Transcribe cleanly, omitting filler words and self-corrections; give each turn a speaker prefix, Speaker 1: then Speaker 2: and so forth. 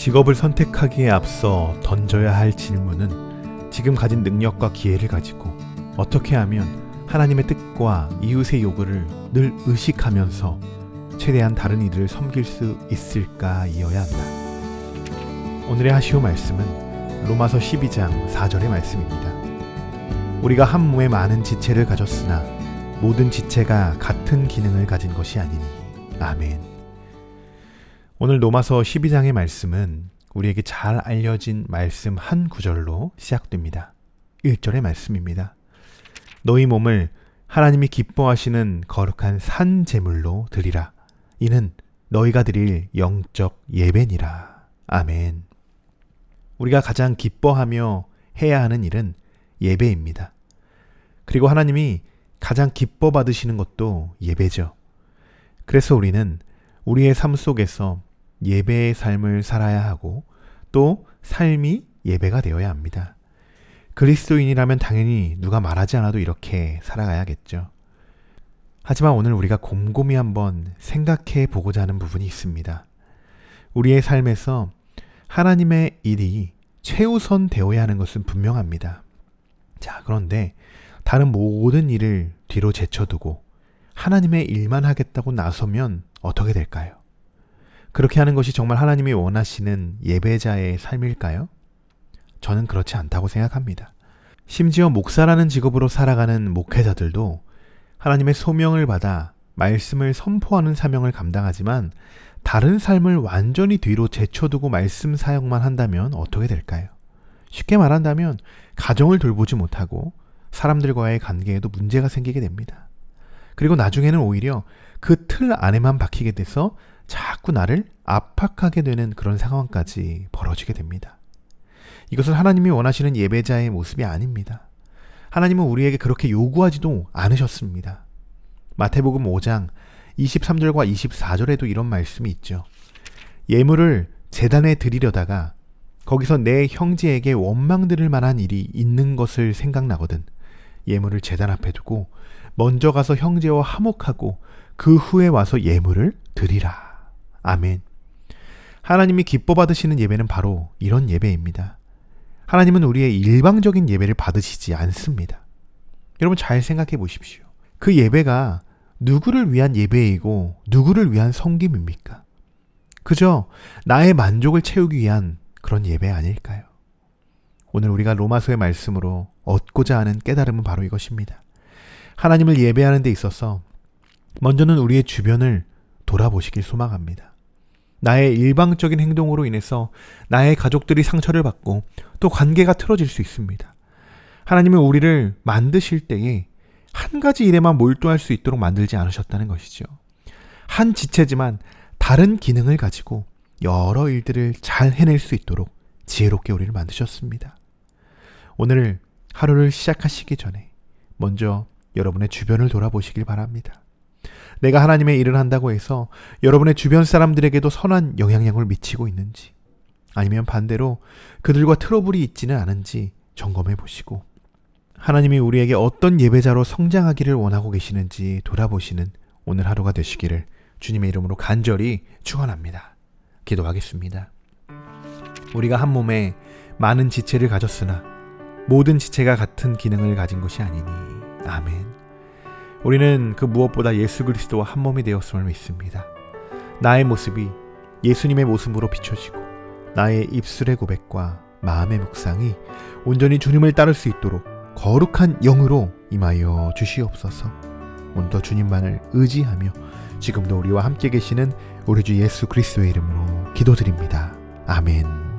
Speaker 1: 직업을 선택하기에 앞서 던져야 할 질문은 지금 가진 능력과 기회를 가지고 어떻게 하면 하나님의 뜻과 이웃의 요구를 늘 의식하면서 최대한 다른 이들을 섬길 수 있을까이어야 한다. 오늘의 하시오 말씀은 로마서 12장 4절의 말씀입니다. 우리가 한 몸에 많은 지체를 가졌으나 모든 지체가 같은 기능을 가진 것이 아니니. 아멘. 오늘 로마서 12장의 말씀은 우리에게 잘 알려진 말씀 한 구절로 시작됩니다. 1절의 말씀입니다. 너희 몸을 하나님이 기뻐하시는 거룩한 산 제물로 드리라. 이는 너희가 드릴 영적 예배니라. 아멘. 우리가 가장 기뻐하며 해야 하는 일은 예배입니다. 그리고 하나님이 가장 기뻐 받으시는 것도 예배죠. 그래서 우리는 우리의 삶 속에서 예배의 삶을 살아야 하고 또 삶이 예배가 되어야 합니다. 그리스도인이라면 당연히 누가 말하지 않아도 이렇게 살아가야겠죠. 하지만 오늘 우리가 곰곰이 한번 생각해 보고자 하는 부분이 있습니다. 우리의 삶에서 하나님의 일이 최우선 되어야 하는 것은 분명합니다. 자, 그런데 다른 모든 일을 뒤로 제쳐두고 하나님의 일만 하겠다고 나서면 어떻게 될까요? 그렇게 하는 것이 정말 하나님이 원하시는 예배자의 삶일까요? 저는 그렇지 않다고 생각합니다. 심지어 목사라는 직업으로 살아가는 목회자들도 하나님의 소명을 받아 말씀을 선포하는 사명을 감당하지만 다른 삶을 완전히 뒤로 제쳐두고 말씀 사역만 한다면 어떻게 될까요? 쉽게 말한다면 가정을 돌보지 못하고 사람들과의 관계에도 문제가 생기게 됩니다. 그리고 나중에는 오히려 그 틀 안에만 박히게 돼서 자꾸 나를 압박하게 되는 그런 상황까지 벌어지게 됩니다. 이것은 하나님이 원하시는 예배자의 모습이 아닙니다. 하나님은 우리에게 그렇게 요구하지도 않으셨습니다. 마태복음 5장 23절과 24절에도 이런 말씀이 있죠. 예물을 제단에 드리려다가 거기서 내 형제에게 원망 들을 만한 일이 있는 것을 생각나거든 예물을 제단 앞에 두고 먼저 가서 형제와 화목하고 그 후에 와서 예물을 드리라. 아멘. 하나님이 기뻐 받으시는 예배는 바로 이런 예배입니다. 하나님은 우리의 일방적인 예배를 받으시지 않습니다. 여러분 잘 생각해 보십시오. 그 예배가 누구를 위한 예배이고 누구를 위한 섬김입니까? 그저 나의 만족을 채우기 위한 그런 예배 아닐까요? 오늘 우리가 로마서의 말씀으로 얻고자 하는 깨달음은 바로 이것입니다. 하나님을 예배하는 데 있어서 먼저는 우리의 주변을 돌아보시길 소망합니다. 나의 일방적인 행동으로 인해서 나의 가족들이 상처를 받고 또 관계가 틀어질 수 있습니다. 하나님은 우리를 만드실 때에 한 가지 일에만 몰두할 수 있도록 만들지 않으셨다는 것이죠. 한 지체지만 다른 기능을 가지고 여러 일들을 잘 해낼 수 있도록 지혜롭게 우리를 만드셨습니다. 오늘 하루를 시작하시기 전에 먼저 여러분의 주변을 돌아보시길 바랍니다. 내가 하나님의 일을 한다고 해서 여러분의 주변 사람들에게도 선한 영향력을 미치고 있는지 아니면 반대로 그들과 트러블이 있지는 않은지 점검해 보시고 하나님이 우리에게 어떤 예배자로 성장하기를 원하고 계시는지 돌아보시는 오늘 하루가 되시기를 주님의 이름으로 간절히 축원합니다. 기도하겠습니다. 우리가 한 몸에 많은 지체를 가졌으나 모든 지체가 같은 기능을 가진 것이 아니니. 아멘. 우리는 그 무엇보다 예수 그리스도와 한 몸이 되었음을 믿습니다. 나의 모습이 예수님의 모습으로 비춰지고 나의 입술의 고백과 마음의 묵상이 온전히 주님을 따를 수 있도록 거룩한 영으로 임하여 주시옵소서. 오늘도 주님만을 의지하며 지금도 우리와 함께 계시는 우리 주 예수 그리스도의 이름으로 기도드립니다. 아멘.